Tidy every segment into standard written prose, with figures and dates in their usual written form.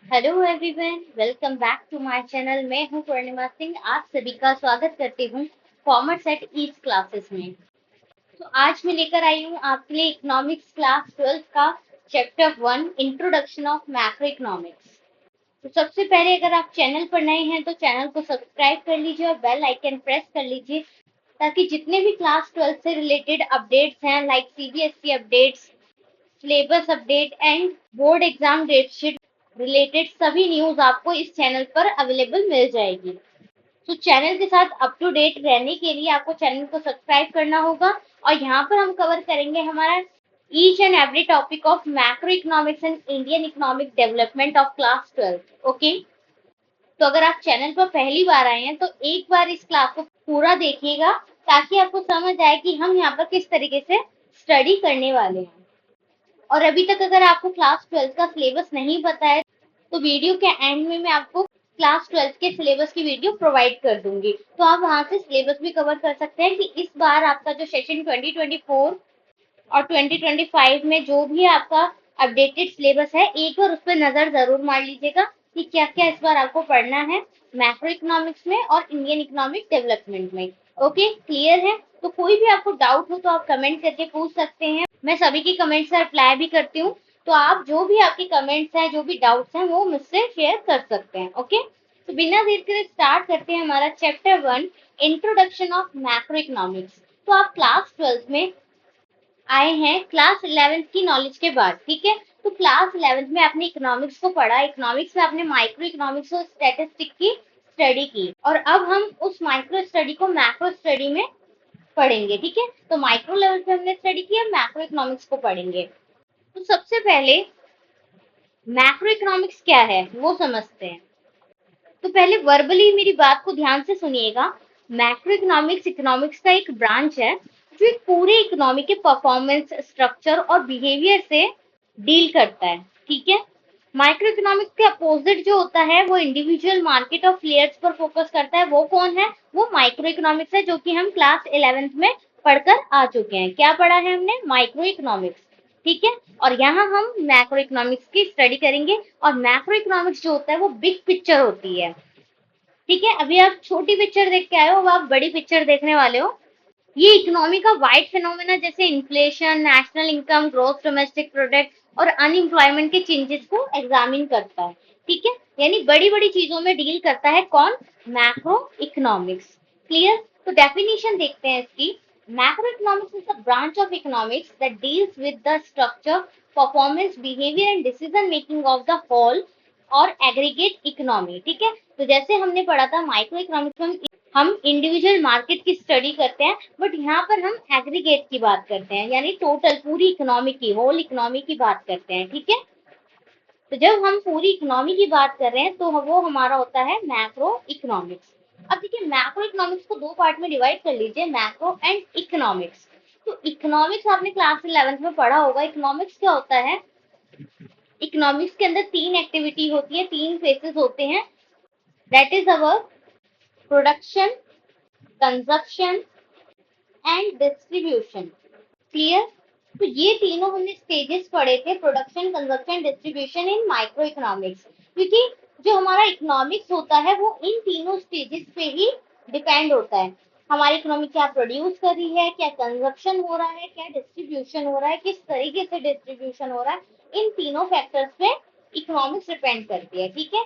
Hello everyone, welcome back to my channel. मैं हूं पूर्णिमा सिंह। आप सभी का स्वागत करती हूं कॉमर्स एट ईज क्लासेस में। तो आज मैं लेकर आई हूं आपके लिए इकोनॉमिक्स क्लास 12 का chapter 1 introduction of macro economics. तो सबसे पहले अगर आप चैनल पर नए हैं तो चैनल को सब्सक्राइब कर लीजिए और बेल आइकन प्रेस कर लीजिए, ताकि जितने भी क्लास 12 से रिलेटेड अपडेट्स हैं like CBSE updates, syllabus update and board exam date sheet related सभी न्यूज आपको इस चैनल पर अवेलेबल मिल जाएगी। तो चैनल के साथ अप टू डेट रहने के लिए आपको चैनल को सब्सक्राइब करना होगा। और यहाँ पर हम कवर करेंगे हमारा each and every topic of macro economics and Indian economic development of class 12। Okay, तो अगर आप चैनल पर पहली बार आए हैं तो एक बार इस क्लास को पूरा देखिएगा, ताकि आपको समझ आए कि हम यहाँ पर किस तरीके से स्टडी करने वाले हैं। और अभी तक अगर आपको क्लास 12 का सिलेबस नहीं पता है तो वीडियो के एंड में मैं आपको क्लास 12 के सिलेबस की वीडियो प्रोवाइड कर दूंगी, तो आप वहां से सिलेबस भी कवर कर सकते हैं कि इस बार आपका जो सेशन 2024 और 2025 में जो भी आपका अपडेटेड सिलेबस है, एक बार उस पर नजर जरूर मार लीजिएगा कि क्या क्या इस बार आपको पढ़ना है मैक्रो इकोनॉमिक्स में और इंडियन इकोनॉमिक डेवलपमेंट में। ओके, क्लियर है? तो कोई भी आपको डाउट हो तो आप कमेंट करके पूछ सकते हैं। मैं सभी की कमेंट्स का रिप्लाई भी करती हूँ, तो आप जो भी आपके कमेंट्स हैं, जो भी डाउट्स हैं, वो मुझसे शेयर कर सकते हैं। ओके, तो बिना देर के स्टार्ट करते हैं हमारा chapter 1 introduction of macro economics. तो आप क्लास 12 में आए हैं क्लास 11th की नॉलेज के बाद, ठीक है? तो क्लास 11th में आपने इकोनॉमिक्स को पढ़ा। इकोनॉमिक्स में आपने माइक्रो इकोनॉमिक्स और स्टैटिस्टिक की स्टडी की, और अब हम उस माइक्रो स्टडी को मैक्रो स्टडी में पढ़ेंगे, ठीक है? तो माइक्रो लेवल पे हमने स्टडी किया, मैक्रो इकोनॉमिक्स को पढ़ेंगे। तो सबसे पहले मैक्रो इकोनॉमिक्स क्या है वो समझते हैं। तो पहले वर्बली मेरी बात को ध्यान से सुनिएगा। मैक्रो इकोनॉमिक्स इकोनॉमिक्स का एक ब्रांच है जो एक पूरे इकोनॉमी के परफॉर्मेंस, स्ट्रक्चर और बिहेवियर से डील करता है, ठीक है? माइक्रो इकोनॉमिक्स के अपोजिट जो होता है वो इंडिविजुअल मार्केट ऑफ प्लेयर्स पर फोकस करता है। वो कौन है? वो माइक्रो इकोनॉमिक्स है, जो कि हम क्लास 11th में पढ़कर आ चुके हैं। क्या पढ़ा है हमने? माइक्रो इकोनॉमिक्स, ठीक है? और यहाँ हम मैक्रो इकोनॉमिक्स की स्टडी करेंगे। और मैक्रो इकोनॉमिक्स जो होता है वो बिग पिक्चर होती है, ठीक है? अभी आप छोटी पिक्चर देख के आए हो, अब आप बड़ी पिक्चर देखने वाले हो। ये इकोनॉमी का वाइड फिनोमेना जैसे inflation, national income, growth domestic product और अनएम्प्लॉयमेंट के चेंजेस को एग्जामिन करता है, ठीक है? यानी बड़ी बड़ी चीजों में डील करता है कौन? Macroeconomics. क्लियर? तो डेफिनेशन देखते हैं इसकी। Macroeconomics is a branch of economics that deals with the structure, performance, behaviour and decision making of the whole or aggregate economy, ठीक है? तो जैसे हमने पढ़ा था माइक्रो इकोनॉमिक्स में हम इंडिविजुअल मार्केट की स्टडी करते हैं, बट यहाँ पर हम एग्रीगेट की बात करते हैं, यानी टोटल पूरी इकोनॉमी की, होल इकोनॉमी की बात करते हैं, ठीक है? तो जब हम पूरी इकोनॉमी की बात कर रहे हैं तो वो हमारा होता है मैक्रो इकोनॉमिक्स। अब देखिए, मैक्रो इकोनॉमिक्स को दो पार्ट में डिवाइड कर लीजिए, मैक्रो एंड इकोनॉमिक्स। तो इकोनॉमिक्स आपने क्लास 11th में पढ़ा होगा। इकोनॉमिक्स क्या होता है? इकोनॉमिक्स के अंदर तीन एक्टिविटी होती है, तीन फेसेस होते हैं। That is our production, consumption and distribution. Clear? तो ये तीनों हमने स्टेजेस पढ़े थे, production, consumption, distribution in micro economics. क्योंकि जो हमारा इकोनॉमिक्स होता है वो इन तीनों स्टेजेस पे ही डिपेंड होता है। हमारी इकोनॉमी क्या प्रोड्यूस कर रही है, क्या कंजप्शन हो रहा है, क्या डिस्ट्रीब्यूशन हो रहा है, किस तरीके से डिस्ट्रीब्यूशन हो रहा है, इन तीनों फैक्टर्स पे इकोनॉमिक्स डिपेंड करती है, ठीक है?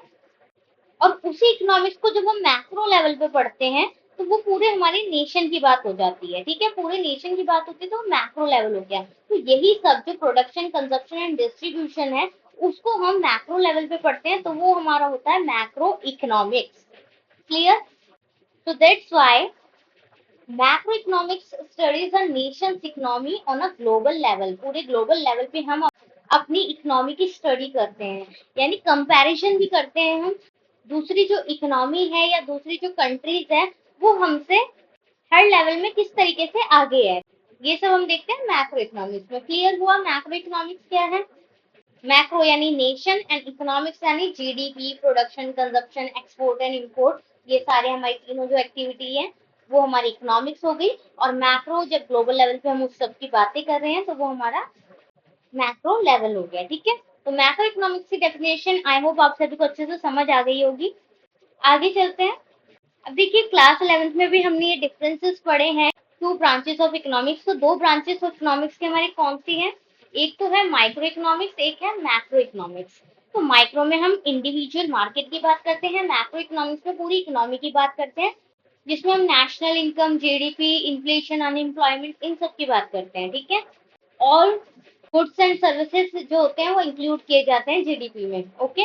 और उसी इकोनॉमिक्स को जब हम मैक्रो लेवल पे पढ़ते हैं तो वो पूरे हमारे नेशन की बात हो जाती है, ठीक है? पूरे नेशन की बात होती है तो मैक्रो लेवल हो गया। तो यही सब जो प्रोडक्शन, कंजप्शन एंड डिस्ट्रीब्यूशन है, उसको हम मैक्रो लेवल पे पढ़ते हैं, तो वो हमारा होता है मैक्रो इकोनॉमिक्स। क्लियर? तो that's why macro economics studies a Nations economy on a global level. पूरे ग्लोबल लेवल पे हम अपनी इकोनॉमी की स्टडी करते हैं, यानी कंपैरिजन भी करते हैं हम। दूसरी जो इकोनॉमी है या दूसरी जो कंट्रीज है वो हमसे हर लेवल में किस तरीके से आगे है, ये सब हम देखते हैं मैक्रो इकोनॉमिक्स में। क्लियर हुआ मैक्रो इकोनॉमिक्स क्या है? मैक्रो यानी नेशन एंड इकोनॉमिक्स यानी GDP, production, consumption, export and import. ये सारे हमारी तीनों जो एक्टिविटी है वो हमारी इकोनॉमिक्स हो गई। और मैक्रो जब ग्लोबल लेवल पे हम उस सब की बातें कर रहे हैं तो वो हमारा मैक्रो लेवल हो गया, ठीक है? तो मैक्रो इकोनॉमिक्स की डेफिनेशन आई होप आप सभी को अच्छे से समझ आ गई होगी। आगे चलते हैं। अब देखिए क्लास 11th में भी हमने ये डिफरेंसेस पढ़े हैं, टू ब्रांचेस ऑफ इकोनॉमिक्स। तो दो ब्रांचेस ऑफ इकोनॉमिक्स की हमारी कौन सी हैं? एक तो है माइक्रो इकोनॉमिक्स, एक है मैक्रो इकोनॉमिक्स। तो माइक्रो में हम इंडिविजुअल मार्केट की बात करते हैं, मैक्रो इकोनॉमिक्स में पूरी इकोनॉमी की बात करते हैं, जिसमें हम national income, GDP, inflation, unemployment, इन सब की बात करते हैं। ठीक है, ऑल गुड्स एंड सर्विसेज जो होते हैं वो इंक्लूड किए जाते हैं जीडीपी में। ओके,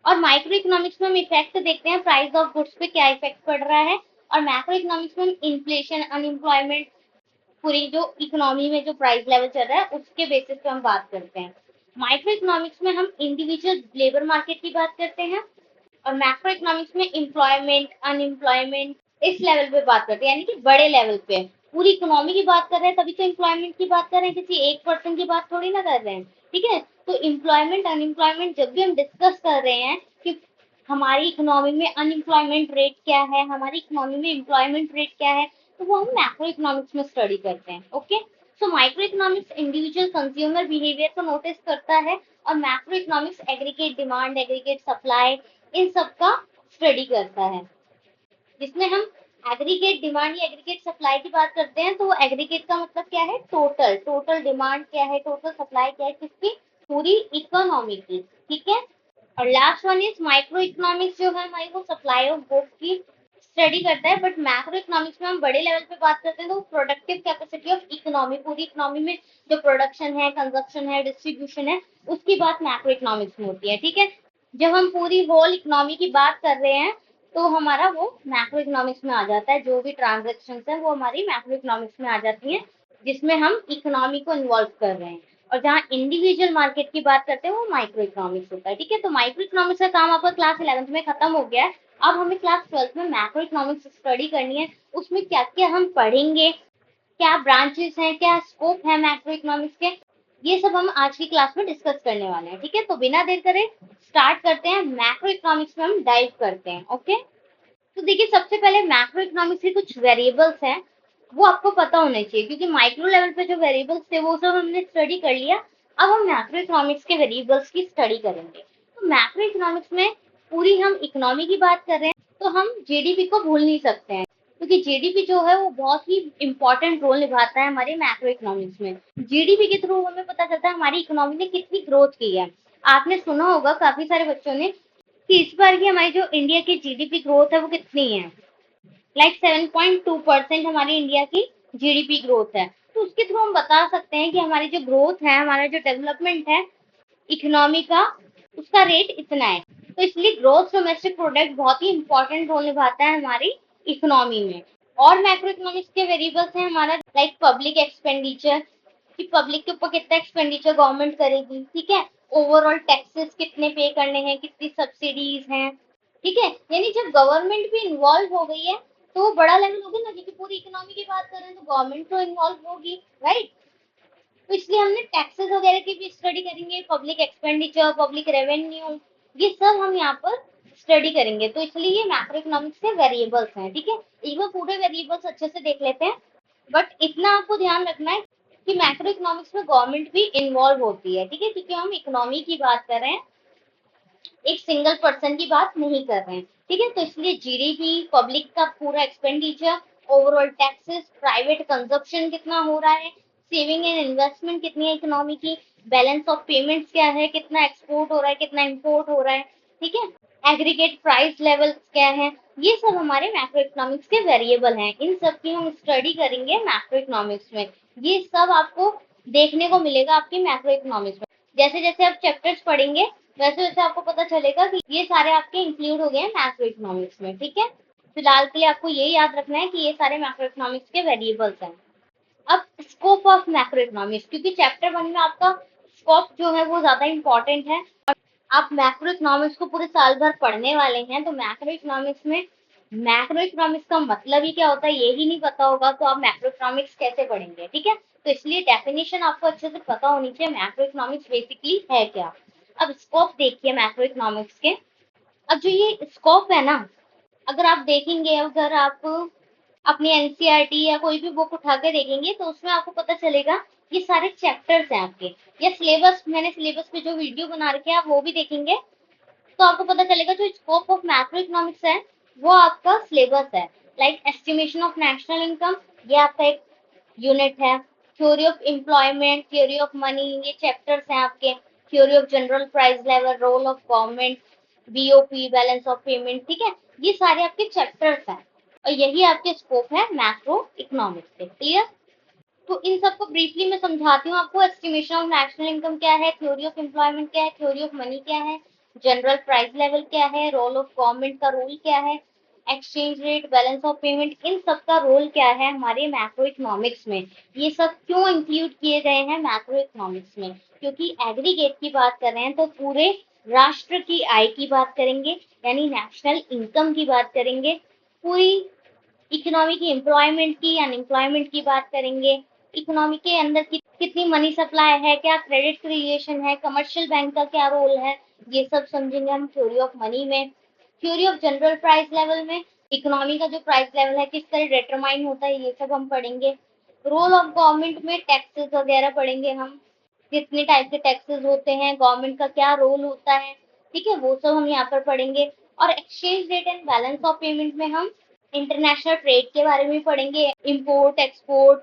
और माइक्रो इकोनॉमिक्स में हम इफेक्ट देखते हैं, प्राइस ऑफ गुड्स पे क्या इफेक्ट पड़ रहा है। और मैक्रो इकोनॉमिक्स में हम इन्फ्लेशन, अनएम्प्लॉयमेंट, पूरी जो इकोनॉमी में जो प्राइस लेवल चल रहा है उसके बेसिस पे हम बात करते हैं। माइक्रो इकोनॉमिक्स में हम इंडिविजुअल लेबर मार्केट की बात करते हैं, और मैक्रो इकोनॉमिक्स में एम्प्लॉयमेंट, अनएम्प्लॉयमेंट, इस लेवल पे बात करते हैं, यानी कि बड़े लेवल पे पूरी इकोनॉमी की बात कर रहे हैं, तभी तो एम्प्लॉयमेंट की बात कर रहे हैं, किसी एक पर्सन की बात थोड़ी ना कर रहे हैं। ठीक है, तो एम्प्लॉयमेंट, अनएम्प्लॉयमेंट जब भी हम डिस्कस कर रहे हैं कि हमारी इकोनॉमी में अनएम्प्लॉयमेंट रेट क्या है, हमारी इकोनॉमी में एम्प्लॉयमेंट रेट क्या है, तो वो हम मैक्रो इकोनॉमिक्स में स्टडी करते हैं। Okay, so micro economics individual consumer behaviour को नोटिस करता है, और macro economics aggregate demand, aggregate supply, इन सब का स्टडी करता है। जिसमें हम एग्रीगेट डिमांड या एग्रीगेट सप्लाई की बात करते हैं, तो वो एग्रीगेट का मतलब क्या है? टोटल, टोटल डिमांड क्या है, टोटल सप्लाई क्या है, किसकी? पूरी इकोनॉमी की। ठीक है, और last one is micro economics, जो है हमारी वो सप्लाई ऑफ गुड्स की स्टडी करता है। बट मैक्रो इकोनॉमिक्स में हम बड़े लेवल पे बात करते हैं, तो प्रोडक्टिव कैपेसिटी ऑफ इकोनॉमी, पूरी इकोनॉमी में जो प्रोडक्शन है, कंजप्शन है, डिस्ट्रीब्यूशन है, उसकी बात मैक्रो इकोनॉमिक्स में होती है। ठीक है, जब हम पूरी होल इकोनॉमी की बात कर रहे हैं तो हमारा वो मैक्रो इकोनॉमिक्स में आ जाता है, जो भी ट्रांजेक्शन है वो हमारी मैक्रो इकोनॉमिक्स में आ जाती है, जिसमें हम इकोनॉमी को इन्वॉल्व कर रहे हैं। और जहाँ इंडिविजुअल मार्केट की बात करते हैं वो माइक्रो इकोनॉमिक्स होता है। ठीक है, तो माइक्रो इकोनॉमिक्स का काम आपका क्लास 11th में खत्म हो गया है। अब हमें क्लास 12th में मैक्रो इकोनॉमिक्स स्टडी करनी है, उसमें क्या क्या हम पढ़ेंगे, क्या ब्रांचेस हैं, क्या स्कोप है मैक्रो इकोनॉमिक्स के, ये सब हम आज की क्लास में डिस्कस करने वाले हैं। ठीक है, तो बिना देर करे स्टार्ट करते हैं, मैक्रो इकोनॉमिक्स में हम डाइव करते हैं। ओके, तो देखिए सबसे पहले मैक्रो इकोनॉमिक्स के कुछ वेरिएबल्स हैं, वो आपको पता होने चाहिए, क्योंकि माइक्रो लेवल पे जो वेरिएबल्स थे वो सब हमने स्टडी कर लिया। अब हम मैक्रो इकोनॉमिक्स के वेरिएबल्स की स्टडी करेंगे। तो मैक्रो इकोनॉमिक्स में पूरी हम इकोनॉमी की बात कर रहे हैं, तो हम जीडीपी को भूल नहीं सकते हैं, क्योंकि जीडीपी जो है वो बहुत ही इंपॉर्टेंट रोल निभाता है हमारे मैक्रो इकोनॉमिक्स में। जीडीपी के थ्रू हमें पता चलता है हमारी इकोनॉमी ने कितनी ग्रोथ की है। आपने सुना होगा काफी सारे बच्चों ने कि इस बार की हमारी जो इंडिया की जीडीपी ग्रोथ है वो कितनी है, लाइक 7.2% हमारी इंडिया की जीडीपी ग्रोथ है। तो उसके थ्रू हम बता सकते हैं कि हमारी जो ग्रोथ है, हमारा जो डेवलपमेंट है इकोनॉमी का, उसका रेट इतना है। तो इसलिए ग्रोथ डोमेस्टिक प्रोडक्ट बहुत ही इंपॉर्टेंट रोल निभाता है हमारी इकोनॉमी में। और मैक्रो इकोनॉमिक्स के वेरिएबल्स हैं हमारा, लाइक पब्लिक एक्सपेंडिचर, कि पब्लिक के ऊपर कितना एक्सपेंडिचर गवर्नमेंट करेगी। ठीक है, ओवरऑल टैक्सेस कितने पे करने हैं, कितनी सब्सिडीज हैं। ठीक है, यानी जब गवर्नमेंट भी इन्वॉल्व हो गई है तो वो बड़ा लेवल होगा ना, क्योंकि पूरी इकोनॉमी की बात कर रहे हैं तो गवर्नमेंट तो इन्वॉल्व होगी, राइट। तो इसलिए हमने टैक्सेस वगैरह की भी स्टडी करेंगे, पब्लिक एक्सपेंडिचर, पब्लिक रेवेन्यू, ये सब हम यहाँ पर स्टडी करेंगे। तो इसलिए ये मैक्रो इकोनॉमिक्स के वेरिएबल्स हैं। ठीक है, एक बार पूरे वेरिएबल्स अच्छे से देख लेते हैं। बट इतना आपको ध्यान रखना है कि मैक्रो इकोनॉमिक्स में गवर्नमेंट भी इन्वॉल्व होती है। ठीक है, क्योंकि हम इकोनॉमी की बात कर रहे हैं, एक सिंगल पर्सन की बात नहीं कर रहे हैं। ठीक है, तो इसलिए जीडीपी, पब्लिक का पूरा expenditure, overall taxes, private consumption कितना हो रहा है, सेविंग एंड इन्वेस्टमेंट कितनी है इकोनॉमी की, बैलेंस ऑफ पेमेंट्स क्या है, कितना एक्सपोर्ट हो रहा है, कितना इंपोर्ट हो रहा है। ठीक है, एग्रीगेट प्राइस लेवल क्या है, ये सब हमारे मैक्रो इकोनॉमिक्स के वेरिएबल हैं। इन सब की हम स्टडी करेंगे मैक्रो इकोनॉमिक्स में। ये सब आपको देखने को मिलेगा आपकी मैक्रो इकोनॉमिक्स में। जैसे जैसे आप चैप्टर्स पढ़ेंगे वैसे वैसे आपको पता चलेगा कि ये सारे आपके इंक्लूड हो गए हैं मैक्रो इकोनॉमिक्स में। ठीक है, फिलहाल के लिए आपको ये याद रखना है कि ये सारे मैक्रो इकोनॉमिक्स के वेरिएबल्स हैं। अब स्कोप ऑफ मैक्रो इकोनॉमिक्स, क्योंकि चैप्टर 1 में आपका स्कोप जो है वो ज्यादा इंपॉर्टेंट है, और आप मैक्रो इकोनॉमिक्स को पूरे साल भर पढ़ने वाले हैं, तो मैक्रो इकोनॉमिक्स में मैक्रो इकोनॉमिक्स का मतलब ही क्या होता है ये ही नहीं पता होगा तो आप मैक्रो इकोनॉमिक्स कैसे पढ़ेंगे। ठीक है, तो इसलिए डेफिनेशन आपको अच्छे से पता होनी चाहिए मैक्रो इकोनॉमिक्स बेसिकली है क्या। अब स्कोप देखिए मैक्रो इकोनॉमिक्स के। अब जो ये स्कोप है ना, अगर आप देखेंगे, अगर आप अपनी एनसीईआरटी या कोई भी बुक उठा के देखेंगे तो उसमें आपको पता चलेगा ये सारे चैप्टर्स हैं आपके। या सिलेबस, मैंने सिलेबस पे जो वीडियो बना रखे हैं आप वो भी देखेंगे तो आपको पता चलेगा जो स्कोप ऑफ मैक्रो इकोनॉमिक्स है वो आपका सिलेबस है। Like estimation of national income, ये आपका एक यूनिट है। Theory of employment, theory of money, ये चैप्टर्स हैं आपके। Theory of general price level, role of government, BOP, balance of payment, ठीक है, ये सारे आपके चैप्टर्स हैं और यही आपके स्कोप है मैक्रो इकोनॉमिक्स से। क्लियर? तो इन सबको ब्रीफली मैं समझाती हूँ आपको। एस्टिमेशन ऑफ नेशनल इनकम क्या है, थ्योरी ऑफ एम्प्लॉयमेंट क्या है, थ्योरी ऑफ मनी क्या है, जनरल प्राइस लेवल क्या है, रोल ऑफ गवर्नमेंट का रोल क्या है, exchange rate, balance of payment, इन सब का रोल क्या है हमारे मैक्रो इकोनॉमिक्स में। ये सब क्यों इंक्लूड किए गए हैं मैक्रो इकोनॉमिक्स में, क्योंकि एग्रीगेट की बात कर रहे हैं तो पूरे राष्ट्र की आय की बात करेंगे, यानी नेशनल इनकम की बात करेंगे। पूरी इकोनॉमी की एम्प्लॉयमेंट की, अनएम्प्लॉयमेंट की बात करेंगे। इकोनॉमी के अंदर कितनी मनी सप्लाई है, क्या क्रेडिट क्रिएशन है, कमर्शियल बैंक का क्या रोल है, ये सब समझेंगे हम थ्योरी ऑफ मनी में। Theory of general price level में इकोनॉमी का जो प्राइस लेवल है किस तरह डिटरमाइन होता है ये सब हम पढ़ेंगे। रोल ऑफ गवर्नमेंट में टैक्सेस वगैरह पढ़ेंगे हम, कितने टाइप के टैक्सेस होते हैं, गवर्नमेंट का क्या रोल होता है, ठीक है, वो सब हम यहाँ पर पढ़ेंगे। और exchange rate and balance of payment में हम इंटरनेशनल ट्रेड के बारे में पढ़ेंगे, इंपोर्ट एक्सपोर्ट,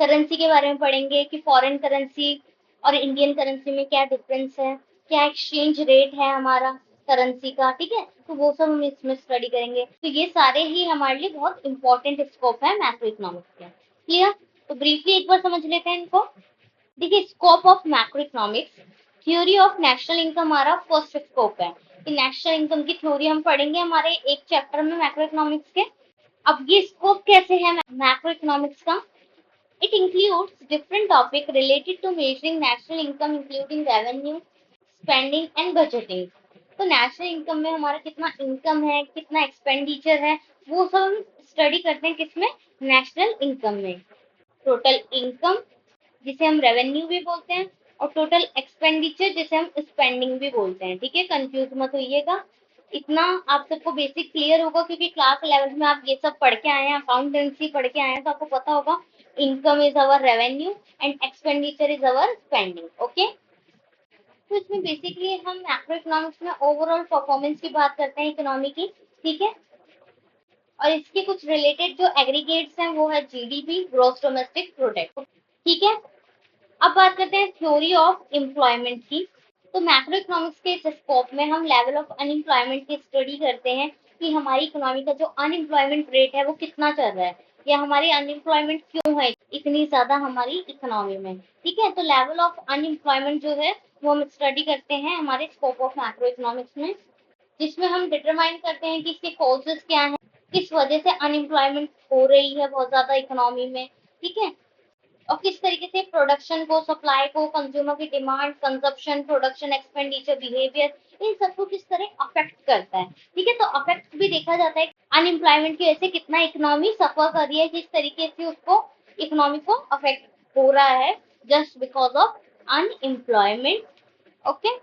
करेंसी के बारे में पढ़ेंगे कि फॉरेन करेंसी और इंडियन करेंसी में क्या डिफरेंस है, क्या एक्सचेंज रेट है हमारा करेंसी का, ठीक है, तो वो सब हम इसमें स्टडी करेंगे। तो ये सारे ही हमारे लिए बहुत इंपॉर्टेंट स्कोप है मैक्रो इकोनॉमिक्स के। क्लियर? तो ब्रीफली एक बार समझ लेते हैं इनको। देखिए, scope of macro economics, theory of national income हमारा फर्स्ट स्कोप है कि नेशनल इनकम की थ्योरी हम पढ़ेंगे हमारे एक चैप्टर में मैक्रो इकोनॉमिक्स के। अब ये स्कोप कैसे है मैक्रो इकोनॉमिक्स का? It includes different topics related to measuring national income including revenue, spending and budgeting. तो नेशनल इनकम में हमारा कितना इनकम है, कितना एक्सपेंडिचर है, वो सब हम स्टडी करते हैं किसमें? नेशनल इनकम में। टोटल इनकम जिसे हम रेवेन्यू भी बोलते हैं और टोटल एक्सपेंडिचर जिसे हम स्पेंडिंग भी बोलते हैं, ठीक है, कंफ्यूज मत होइएगा। इतना आप सबको बेसिक क्लियर होगा क्योंकि क्लास 11 में आप ये सब पढ़ के आए हैं, अकाउंटेंसी पढ़ के आए हैं, तो आपको पता होगा income is our revenue and expenditure is our spending. Okay, तो इसमें बेसिकली हम मैक्रो इकोनॉमिक्स में ओवरऑल परफॉर्मेंस की बात करते हैं इकोनॉमी की, ठीक है, और इसके कुछ रिलेटेड जो एग्रीगेट्स हैं वो है जीडीपी, ग्रॉस डोमेस्टिक प्रोडक्ट, ठीक है। अब बात करते हैं थ्योरी ऑफ एम्प्लॉयमेंट की। तो मैक्रो इकोनॉमिक्स के इस स्कोप में हम लेवल ऑफ अनएम्प्लॉयमेंट की स्टडी करते हैं कि हमारी इकोनॉमी का जो अनएम्प्लॉयमेंट रेट है वो कितना चल रहा है, या हमारी अनएम्प्लॉयमेंट क्यों है इतनी ज्यादा हमारी इकोनॉमी में, ठीक है। तो लेवल ऑफ अनएम्प्लॉयमेंट जो है वो हम स्टडी करते हैं हमारे स्कोप ऑफ मैक्रो इकोनॉमिक्स में, जिसमें हम डिटरमाइन करते हैं कि इसके कॉजेस क्या हैं, किस वजह से अनएम्प्लॉयमेंट हो रही है बहुत ज्यादा इकोनॉमी में, ठीक है, और किस तरीके से प्रोडक्शन को, सप्लाई को, कंज्यूमर की demand, consumption, production, expenditure, behaviour, इन सबको किस तरह अफेक्ट करता है, ठीक है। तो अफेक्ट भी देखा जाता है अनएम्प्लॉयमेंट की वजह से कितना इकोनॉमी सफर कर रही है, किस तरीके से उसको इकोनॉमी को अफेक्ट हो रहा है just because of unemployment. Okay,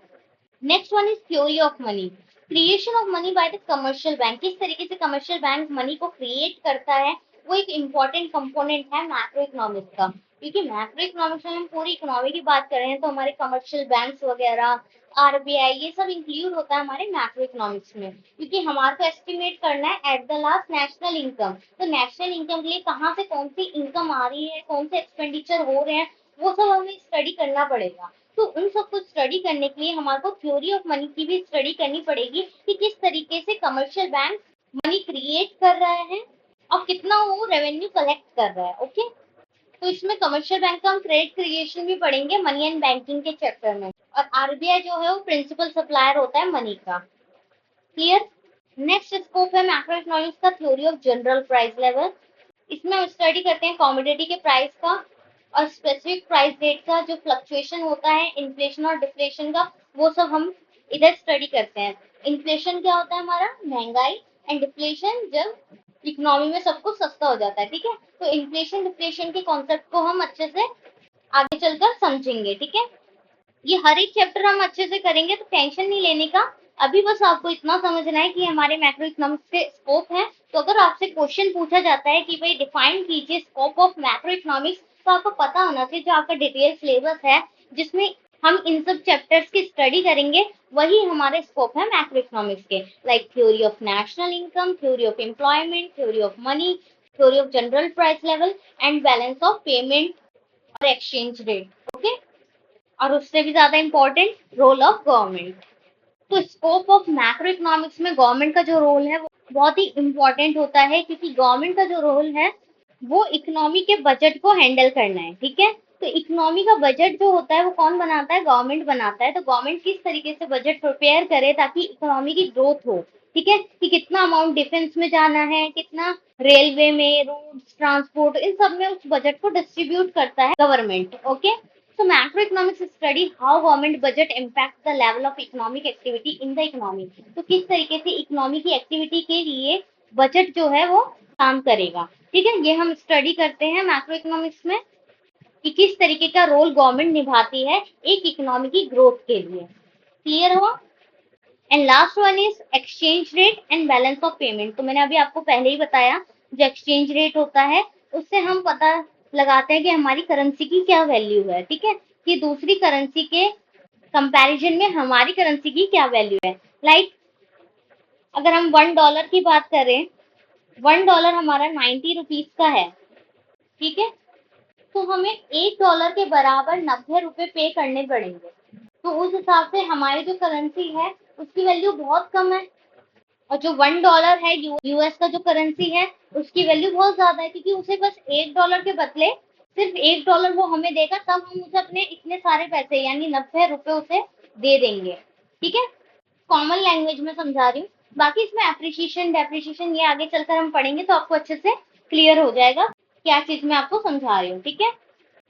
next one is theory of money, creation of money by the commercial bank. किस तरीके से कमर्शियल बैंक मनी को क्रिएट करता है वो एक इम्पॉर्टेंट कंपोनेंट है मैक्रो इकोनॉमिक्स का, क्योंकि मैक्रो इकोनॉमिक्स में हम पूरी इकोनॉमी की बात कर रहे हैं तो हमारे कमर्शियल बैंक्स वगैरह, आरबीआई, ये सब इंक्लूड होता है हमारे मैक्रो इकोनॉमिक्स में, क्योंकि हमारे को एस्टिमेट करना है at the last national income. तो नेशनल इनकम के लिए कहाँ से कौन सी इनकम आ रही है, कौन से एक्सपेंडिचर हो रहे हैं, वो सब हमें स्टडी करना पड़ेगा। तो उन सब को स्टडी करने के लिए हमारे को थ्योरी ऑफ मनी की भी स्टडी करनी पड़ेगी कि किस तरीके से कमर्शियल बैंक मनी क्रिएट कर रहे हैं और कितना वो रेवेन्यू कलेक्ट कर रहा है। ओके, तो इसमें कमर्शियल बैंक का हम क्रेडिट क्रिएशन भी पढ़ेंगे मनी एंड बैंकिंग के चैप्टर में, और आरबीआई जो है वो प्रिंसिपल सप्लायर होता है मनी का। क्लियर? नेक्स्ट स्कोप है मैक्रो इकोनॉमिक्स का theory of general price level. इसमें हम स्टडी करते हैं कमोडिटी के प्राइस का और स्पेसिफिक प्राइस रेट का जो फ्लक्चुएशन होता है, इन्फ्लेशन और डिफ्लेशन का, वो सब हम इधर स्टडी करते हैं। इन्फ्लेशन क्या होता है हमारा? महंगाई, एंड डिफ्लेशन जब इकोनॉमी में सब कुछ सस्ता हो जाता है, ठीक है। तो इन्फ्लेशन डिफ्लेशन के कॉन्सेप्ट को हम अच्छे से आगे चलकर समझेंगे, ठीक है। ये हर एक चैप्टर हम अच्छे से करेंगे तो टेंशन नहीं लेने का। अभी बस आपको इतना समझना है कि हमारे मैक्रो इकोनॉमिक्स के स्कोप है। तो अगर आपसे क्वेश्चन पूछा जाता है कि भाई डिफाइन कीजिए स्कोप ऑफ मैक्रो इकोनॉमिक्स, तो आपको पता होना चाहिए जो आपका डिटेल सिलेबस है जिसमें हम इन सब चैप्टर्स की स्टडी करेंगे, वही हमारे स्कोप है मैक्रो इकोनॉमिक्स के, like theory of national income, theory of employment, theory of money, theory of general price level and balance of payment और एक्सचेंज रेट। ओके, और उससे भी ज्यादा इंपॉर्टेंट, रोल ऑफ गवर्नमेंट। तो स्कोप ऑफ मैक्रो इकोनॉमिक्स में government का जो role है वो बहुत ही इंपॉर्टेंट होता है, क्योंकि गवर्नमेंट का जो रोल है वो इकोनॉमी के बजट को हैंडल करना है। ठीक है, तो इकोनॉमी का बजट जो होता है वो कौन बनाता है? गवर्नमेंट बनाता है। तो गवर्नमेंट किस तरीके से बजट प्रिपेयर करे ताकि इकोनॉमी की ग्रोथ हो, ठीक है, कि कितना अमाउंट डिफेंस में जाना है, कितना रेलवे में, रोड्स, ट्रांसपोर्ट, इन सब में उस बजट को डिस्ट्रीब्यूट करता है government. Okay, so macroeconomics study how government budget impacts the level of economic activity in the economy। तो किस तरीके से इकोनॉमी की एक्टिविटी के लिए बजट जो है वो काम करेगा। ठीक है, ये हम स्टडी करते हैं मैक्रो इकोनॉमिक्स में कि किस तरीके का रोल गवर्नमेंट निभाती है एक इकोनॉमी की ग्रोथ के लिए। क्लियर हुआ? And last one is exchange rate and balance of payment. तो मैंने अभी आपको पहले ही बताया, जो एक्सचेंज रेट होता है उससे हम पता लगाते हैं कि हमारी करेंसी की क्या वैल्यू है। ठीक है, कि दूसरी करेंसी के कंपैरिजन में हमारी करेंसी की क्या वैल्यू है। लाइक अगर हम $1 की बात करें, $1 हमारा 90 रुपीज का है। ठीक है, तो हमें $1 के बराबर 90 रुपए पे करने पड़ेंगे। तो उस हिसाब से हमारी जो करेंसी है उसकी वैल्यू बहुत कम है, और जो $1 है यूएस का जो करेंसी है उसकी वैल्यू बहुत ज्यादा है, क्योंकि उसे बस $1 के बदले सिर्फ $1 वो हमें देगा, तब हम उसे अपने इतने सारे पैसे यानी 90 रुपए उसे दे देंगे। ठीक है, कॉमन लैंग्वेज में समझा रही हूँ, बाकी इसमें एप्रिसिएशन डेप्रिसिएशन ये आगे चलकर हम पढ़ेंगे तो आपको अच्छे से क्लियर हो जाएगा क्या चीज मैं आपको समझा रही हूँ। ठीक है,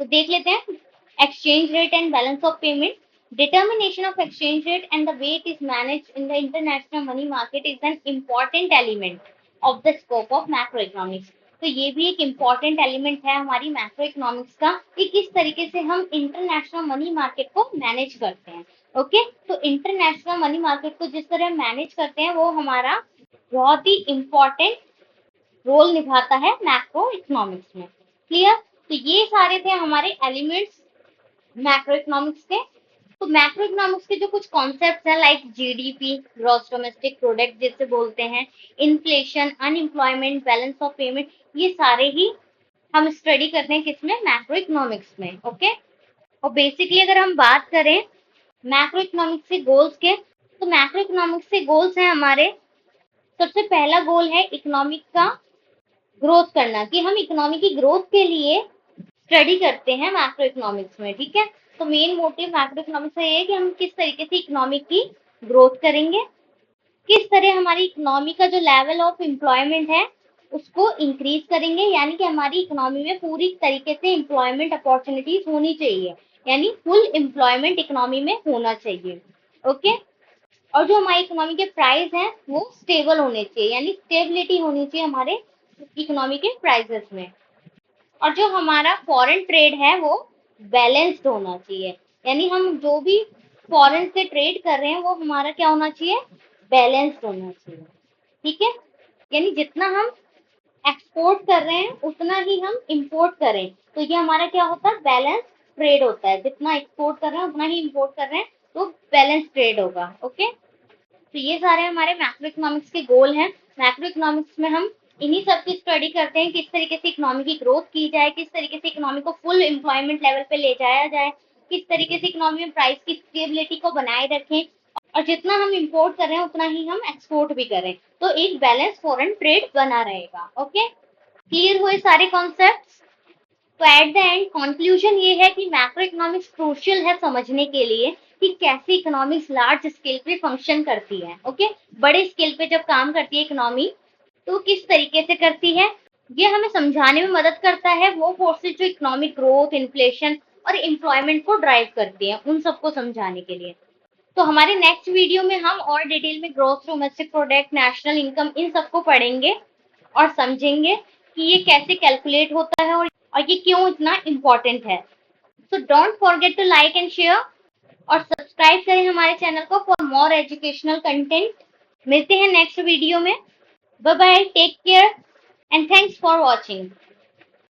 तो देख लेते हैं exchange rate and balance of payment. Determination of exchange rate and the way it is managed in the international money market is an important element of the scope of macroeconomics. तो ये भी एक इम्पॉर्टेंट एलिमेंट है हमारी macro economics का कि किस तरीके से हम इंटरनेशनल मनी मार्केट को मैनेज करते हैं। ओके, तो इंटरनेशनल मनी मार्केट को जिस तरह मैनेज करते हैं वो हमारा बहुत ही इम्पॉर्टेंट रोल निभाता है मैक्रो इकोनॉमिक्स में। क्लियर? तो ये सारे थे हमारे एलिमेंट्स मैक्रो इकोनॉमिक्स के। तो मैक्रो इकोनॉमिक्स के जो कुछ कॉन्सेप्ट्स हैं like GDP, gross domestic product जिसे बोलते हैं, inflation, unemployment, balance of payment, ये सारे ही हम स्टडी करते हैं किसमें? मैक्रो इकोनॉमिक्स में। ओके, और बेसिकली अगर हम बात करें मैक्रो इकोनॉमिक्स के गोल्स के, तो मैक्रो इकोनॉमिक्स के गोल्स हैं हमारे, सबसे पहला गोल है इकोनॉमिक का ग्रोथ करना, कि हम इकोनॉमी की ग्रोथ के लिए स्टडी करते हैं मैक्रो इकोनॉमिक्स में। ठीक है, तो मेन मोटिव मैक्रो इकोनॉमिक्स का ये है कि हम किस तरीके से इकोनॉमी की ग्रोथ करेंगे, किस तरह हमारी इकोनॉमी का जो लेवल ऑफ एम्प्लॉयमेंट है उसको इंक्रीज करेंगे, यानी कि हमारी इकोनॉमी में पूरी तरीके से एम्प्लॉयमेंट अपॉर्चुनिटीज होनी चाहिए, यानी फुल एम्प्लॉयमेंट इकोनॉमी में होना चाहिए। ओके, और जो हमारी इकोनॉमी के प्राइस हैं वो स्टेबल होने चाहिए, यानी स्टेबिलिटी होनी चाहिए हमारे इकोनॉमी के प्राइसेस में। और जो हमारा फॉरेन ट्रेड है वो बैलेंस्ड होना चाहिए, यानी हम जो भी फॉरेन से ट्रेड कर रहे हैं वो हमारा क्या होना चाहिए? बैलेंस्ड होना चाहिए। ठीक है, यानी जितना हम एक्सपोर्ट कर रहे हैं उतना ही हम इंपोर्ट करें, तो ये हमारा क्या होता है? बैलेंस ट्रेड होता है। जितना एक्सपोर्ट कर रहे हैं उतना ही इंपोर्ट कर रहे हैं तो बैलेंस ट्रेड होगा। ओके, तो ये सारे हमारे मैक्रो इकोनॉमिक्स के गोल हैं। मैक्रो इकोनॉमिक्स में हम इन्हीं सब की स्टडी करते हैं, किस तरीके से इकोनॉमी की ग्रोथ की जाए, किस तरीके से इकोनॉमी को फुल एम्प्लॉयमेंट लेवल पे ले जाया जाए, किस तरीके से इकोनॉमी में प्राइस की स्टेबिलिटी को बनाए रखें, और जितना हम इंपोर्ट कर रहे हैं उतना ही हम एक्सपोर्ट भी करें, तो एक बैलेंस फॉरेन ट्रेड बना रहेगा। ओके, क्लियर हुए सारे कॉन्सेप्ट्स? तो एट द एंड कंक्लूजन ये है कि मैक्रो इकोनॉमिक्स क्रूशियल है समझने के लिए कि कैसे इकोनॉमिक्स लार्ज स्केल पे फंक्शन करती है। ओके, बड़े स्केल पे जब काम करती है इकोनॉमी तो किस तरीके से करती है, ये हमें समझाने में मदद करता है। वो फोर्सेस जो इकोनॉमिक ग्रोथ, इन्फ्लेशन और एम्प्लॉयमेंट को ड्राइव करती हैं, उन सबको समझाने के लिए। तो हमारे नेक्स्ट वीडियो में हम और डिटेल में growth domestic product, national income, इन सबको पढ़ेंगे और समझेंगे कि ये कैसे कैलकुलेट होता है और ये क्यों इतना इम्पोर्टेंट है। So don't forget to like and share और सब्सक्राइब करें हमारे चैनल को फॉर मोर एजुकेशनल कंटेंट। मिलते हैं नेक्स्ट वीडियो में। Bye bye, take care and thanks for watching.